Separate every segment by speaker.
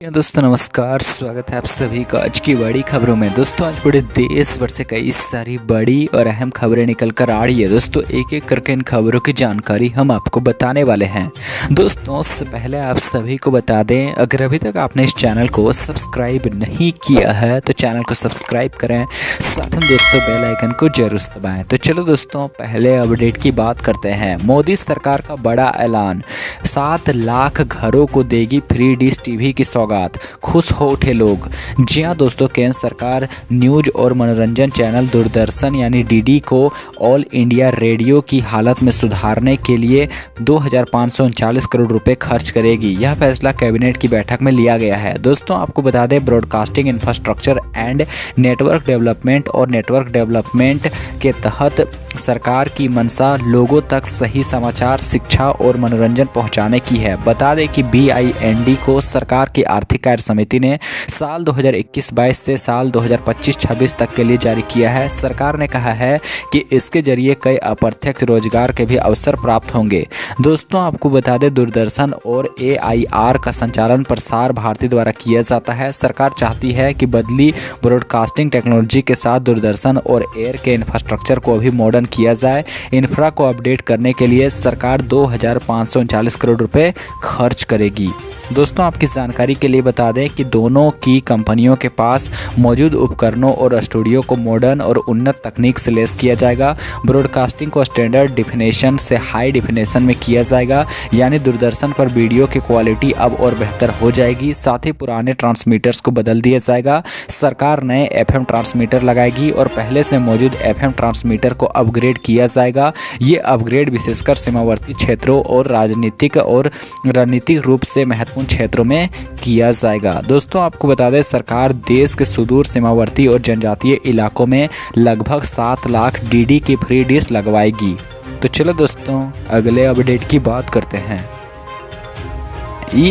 Speaker 1: दोस्तों नमस्कार, स्वागत है आप सभी का आज की बड़ी खबरों में। दोस्तों आज पूरे देश भर से कई सारी बड़ी और अहम खबरें निकल कर आ रही है। दोस्तों एक एक करके इन खबरों की जानकारी हम आपको बताने वाले हैं। दोस्तों उससे पहले आप सभी को बता दें, अगर अभी तक आपने इस चैनल को सब्सक्राइब नहीं किया है तो चैनल को सब्सक्राइब करें, साथ में दोस्तों बेल आइकन को जरूर दबाएं। तो चलो दोस्तों पहले अपडेट की बात करते हैं। मोदी सरकार का बड़ा ऐलान, 7 लाख घरों को देगी फ्री डिश टीवी की सौगात, खुश हो उठे लोग। जी हाँ दोस्तों, केंद्र सरकार न्यूज और मनोरंजन चैनल दूरदर्शन यानी डीडी को ऑल इंडिया रेडियो की हालत में सुधारने के लिए 2539 करोड़ रुपए खर्च करेगी। यह फैसला कैबिनेट की बैठक में लिया गया है। दोस्तों आपको बता दें, broadcasting infrastructure and network development के तहत सरकार की मंशा लोगों तक सही समाचार, शिक्षा और मनोरंजन पहुंचाने की है। बता दें कि BIND को सरकार की आर्थिक कार्य समिति ने साल 2021-22 से साल 2025-26 तक के लिए जारी किया है। सरकार ने कहा है कि इसके जरिए कई अप्रत्यक्ष रोजगार के भी अवसर प्राप्त होंगे। दोस्तों आपको बता दें, दूरदर्शन और AIR का संचालन प्रसार भारती द्वारा किया जाता है। सरकार चाहती है कि बदली ब्रॉडकास्टिंग टेक्नोलॉजी के साथ दूरदर्शन और एयर के इंफ्रास्ट्रक्चर को भी मॉडर्न किया जाए। इंफ्रा को अपडेट करने के लिए सरकार 2539 करोड़ रुपए खर्च करेगी। दोस्तों आपकी जानकारी के लिए बता दें कि दोनों की कंपनियों के पास मौजूद उपकरणों और स्टूडियो को मॉडर्न और उन्नत तकनीक से लैस किया जाएगा। ब्रॉडकास्टिंग को स्टैंडर्ड डिफिनेशन से हाई डिफिनेशन में किया जाएगा, यानी दूरदर्शन पर वीडियो की क्वालिटी अब और बेहतर हो जाएगी। साथ ही पुराने ट्रांसमीटर्स को बदल दिया जाएगा। सरकार नए FM ट्रांसमीटर लगाएगी और पहले से मौजूद FM ट्रांसमीटर को अपग्रेड किया जाएगा। ये अपग्रेड विशेषकर सीमावर्ती क्षेत्रों और रणनीतिक रूप से महत्वपूर्ण क्षेत्रों में किया जाएगा। दोस्तों आपको बता दें, सरकार देश के सुदूर सीमावर्ती और जनजातीय इलाकों में लगभग 7 लाख DD की फ्री डिश लगवाएगी। तो चलो दोस्तों अगले अपडेट की बात करते हैं।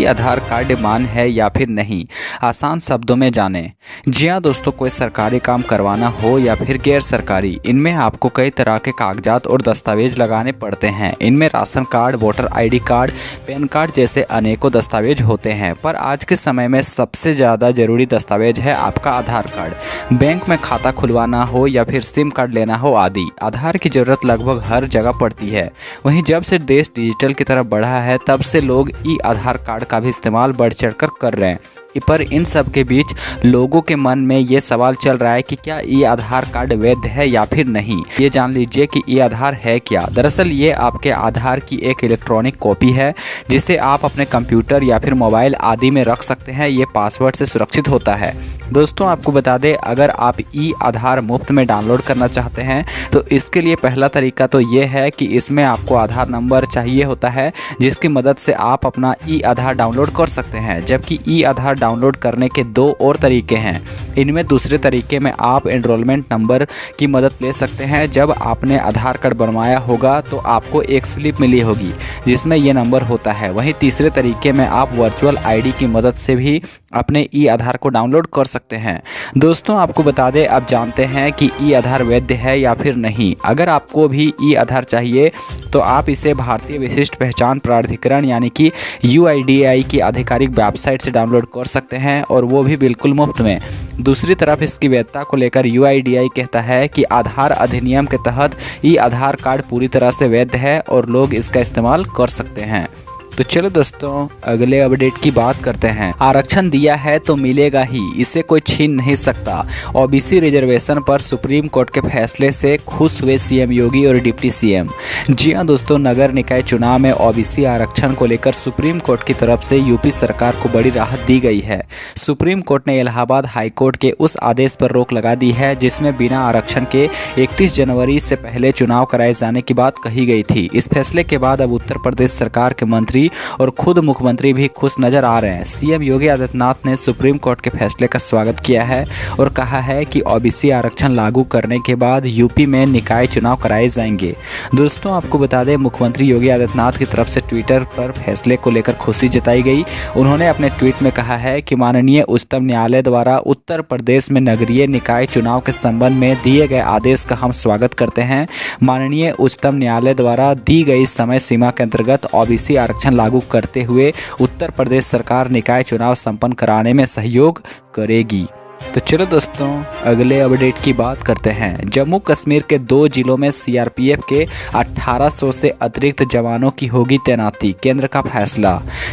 Speaker 1: आधार कार्ड मान्य है या फिर नहीं, आसान शब्दों में जानें। जी हाँ दोस्तों, कोई सरकारी काम करवाना हो या फिर गैर सरकारी, इनमें आपको कई तरह के कागजात और दस्तावेज लगाने पड़ते हैं। इनमें ration card, voter ID card, pan card जैसे अनेकों दस्तावेज होते हैं, पर आज के समय में सबसे ज़्यादा जरूरी दस्तावेज है आपका आधार कार्ड। बैंक में खाता खुलवाना हो या फिर सिम कार्ड लेना हो आदि, आधार की ज़रूरत लगभग हर जगह पड़ती है। वहीं जब से देश डिजिटल की तरफ बढ़ा है, तब से लोग आधार कार्ड का भी इस्तेमाल बढ़ चढ़कर कर रहे हैं। पर इन सब के बीच लोगों के मन में ये सवाल चल रहा है कि क्या आधार कार्ड वैध है या फिर नहीं। ये जान लीजिए कि आधार है क्या। दरअसल ये आपके आधार की एक इलेक्ट्रॉनिक कॉपी है, जिसे आप अपने कंप्यूटर या फिर मोबाइल आदि में रख सकते हैं। ये पासवर्ड से सुरक्षित होता है। दोस्तों आपको बता दें, अगर आप आधार मुफ्त में डाउनलोड करना चाहते हैं तो इसके लिए पहला तरीका तो ये है कि इसमें आपको आधार नंबर चाहिए होता है, जिसकी मदद से आप अपना आधार डाउनलोड कर सकते हैं। जबकि आधार डाउनलोड करने के 2 और तरीके हैं। इनमें दूसरे तरीके में आप एनरोलमेंट नंबर की मदद ले सकते हैं। जब आपने आधार कार्ड बनवाया होगा तो आपको एक स्लिप मिली होगी जिसमें ये नंबर होता है। वहीं तीसरे तरीके में आप वर्चुअल ID की मदद से भी अपने आधार को डाउनलोड कर सकते हैं। दोस्तों आपको बता दें, अब जानते हैं कि आधार वैध है या फिर नहीं। अगर आपको भी आधार चाहिए तो आप इसे भारतीय विशिष्ट पहचान प्राधिकरण यानी कि UIDAI की आधिकारिक वेबसाइट से डाउनलोड कर सकते हैं, और वो भी बिल्कुल मुफ्त में। दूसरी तरफ इसकी वैधता को लेकर UIDAI कहता है कि आधार अधिनियम के तहत आधार कार्ड पूरी तरह से वैध है और लोग इसका इस्तेमाल कर सकते हैं। तो चलो दोस्तों अगले अपडेट की बात करते हैं। आरक्षण दिया है तो मिलेगा ही, इसे कोई छीन नहीं सकता। OBC रिजर्वेशन पर सुप्रीम कोर्ट के फैसले से खुश हुए CM योगी और डिप्टी CM। जी हाँ दोस्तों, नगर निकाय चुनाव में OBC आरक्षण को लेकर सुप्रीम कोर्ट की तरफ से यूपी सरकार को बड़ी राहत दी गई है। सुप्रीम कोर्ट ने इलाहाबाद हाई कोर्ट के उस आदेश पर रोक लगा दी है जिसमें बिना आरक्षण के 31 जनवरी से पहले चुनाव कराए जाने की बात कही गई थी। इस फैसले के बाद अब उत्तर प्रदेश सरकार के मंत्री और खुद मुख्यमंत्री भी खुश नजर आ रहे हैं। CM योगी आदित्यनाथ ने सुप्रीम कोर्ट के फैसले का स्वागत किया है और कहा है कि OBC आरक्षण लागू करने के बाद यूपी में निकाय चुनाव कराए जाएंगे। दोस्तों आपको बता दें, मुख्यमंत्री योगी आदित्यनाथ की तरफ से ट्विटर पर फैसले को लेकर खुशी जताई गई। उन्होंने अपने ट्वीट में कहा है कि माननीय उच्चतम न्यायालय द्वारा उत्तर प्रदेश में नगरीय निकाय चुनाव के संबंध में दिए गए आदेश का हम स्वागत करते हैं। माननीय उच्चतम न्यायालय द्वारा दी गई समय सीमा के अंतर्गत OBC आरक्षण आरक्षण लागू करते हुए उत्तर प्रदेश सरकार निकाय चुनाव संपन्न कराने में सहयोग करेगी। तो चलो दोस्तों अगले अपडेट की बात करते हैं। जम्मू कश्मीर के 2 जिलों में सीआरपीएफ के 1800 से अतिरिक्त जवानों की होगी तैनाती, केंद्र का फैसला।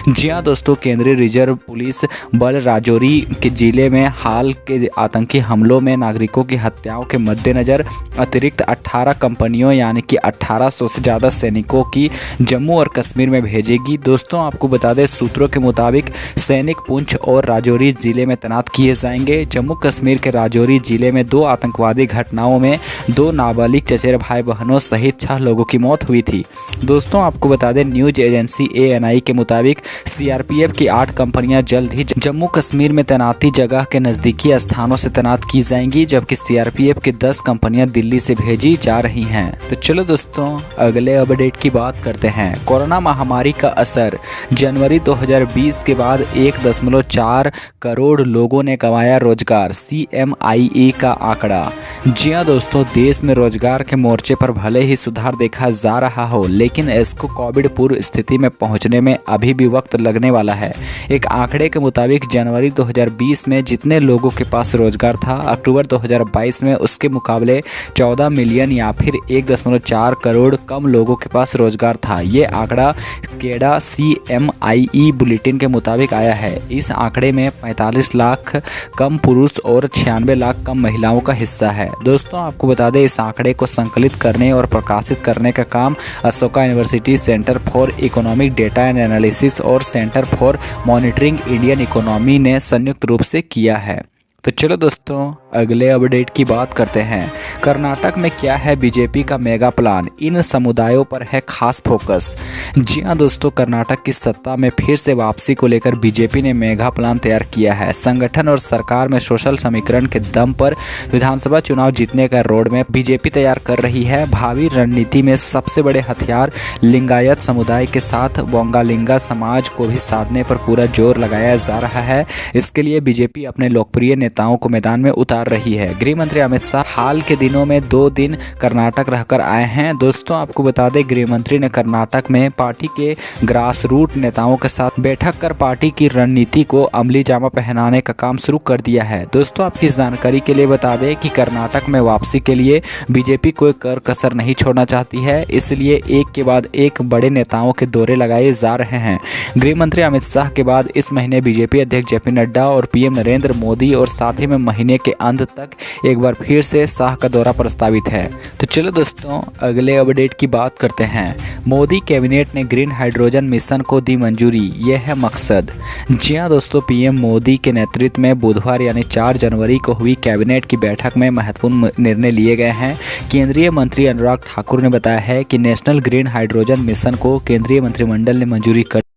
Speaker 1: जी हां दोस्तों, केंद्रीय रिजर्व पुलिस बल राजौरी के जिले में हाल के आतंकी हमलों में नागरिकों की हत्याओं के मद्देनज़र अतिरिक्त 18 कंपनियों यानी कि 1800 से ज़्यादा सैनिकों की जम्मू और कश्मीर में भेजेगी। दोस्तों आपको बता दें, सूत्रों के मुताबिक सैनिक पुंछ और राजौरी जिले में तैनात किए जाएंगे। जम्मू कश्मीर के राजौरी जिले में 2 आतंकवादी घटनाओं में 2 नाबालिग चचेरे भाई बहनों सहित 6 लोगों की मौत हुई थी। दोस्तों आपको बता दें, न्यूज एजेंसी ANI के मुताबिक सीआरपीएफ की 8 कंपनियां जल्द ही जम्मू कश्मीर में तैनाती जगह के नज़दीकी स्थानों से तैनात की जाएंगी, जबकि सीआरपीएफ की 10 कंपनियां दिल्ली से भेजी जा रही हैं। तो चलो दोस्तों अगले अपडेट की बात करते हैं। कोरोना महामारी का असर, जनवरी 2020 के बाद 1.4 करोड़ लोगों ने कमाया रोजगार, CMIE का आंकड़ा। जी हां दोस्तों, देश में रोजगार के मोर्चे पर भले ही सुधार देखा जा रहा हो, लेकिन इसको कोविड पूर्व स्थिति में पहुंचने में अभी भी वक्त लगने वाला है। एक आंकड़े के मुताबिक जनवरी 2020 में जितने लोगों के पास रोजगार था, अक्टूबर 2022 में उसके मुकाबले 14 मिलियन या फिर 1.4 करोड़ कम लोगों के पास रोजगार था। ये आंकड़ा केडा CMIE बुलेटिन के मुताबिक आया है। इस आंकड़े में 45 लाख कम पुरुष और 96 लाख कम महिलाओं का हिस्सा है। दोस्तों आपको बता दें, इस आंकड़े को संकलित करने और प्रकाशित करने का काम Ashoka university centre for economic data and analysis और centre for monitoring Indian economy ने संयुक्त रूप से किया है। तो चलो दोस्तों अगले अपडेट की बात करते हैं। कर्नाटक में क्या है बीजेपी का मेगा प्लान, इन समुदायों पर है खास फोकस। जी हां दोस्तों, कर्नाटक की सत्ता में फिर से वापसी को लेकर बीजेपी ने मेगा प्लान तैयार किया है। संगठन और सरकार में सोशल समीकरण के दम पर विधानसभा चुनाव जीतने का रोड मैप बीजेपी तैयार कर रही है। भावी रणनीति में सबसे बड़े हथियार लिंगायत समुदाय के साथ बोंगालिंगा समाज को भी साधने पर पूरा जोर लगाया जा रहा है। इसके लिए बीजेपी अपने लोकप्रिय नेताओं को मैदान में उतार रही है। गृह मंत्री अमित शाह हाल के दिनों में 2 दिन कर्नाटक रहकर आए हैं। दोस्तों आपको बता दें, गृह मंत्री ने कर्नाटक में पार्टी के ग्रास रूट नेताओं के साथ बैठक कर पार्टी की रणनीति को अमली जामा पहनाने का काम शुरू कर दिया है। दोस्तों आपकी जानकारी के लिए बता दें कि कर्नाटक में वापसी के लिए बीजेपी कोई कर कसर नहीं छोड़ना चाहती है, इसलिए एक के बाद एक बड़े नेताओं के दौरे लगाए जा रहे हैं। गृह मंत्री अमित शाह के बाद इस महीने बीजेपी अध्यक्ष JP नड्डा और PM नरेंद्र मोदी और साथ ही में महीने के अंत तक एक बार फिर से शाह का दौरा प्रस्तावित है। तो चलो दोस्तों अगले अपडेट की बात करते हैं। मोदी कैबिनेट ने ग्रीन हाइड्रोजन मिशन को दी मंजूरी, यह है मकसद। जी हां दोस्तों, PM मोदी के नेतृत्व में बुधवार यानी 4 जनवरी को हुई कैबिनेट की बैठक में महत्वपूर्ण निर्णय लिए गए हैं। केंद्रीय मंत्री अनुराग ठाकुर ने बताया है कि नेशनल ग्रीन हाइड्रोजन मिशन को केंद्रीय मंत्रिमंडल ने मंजूरी कर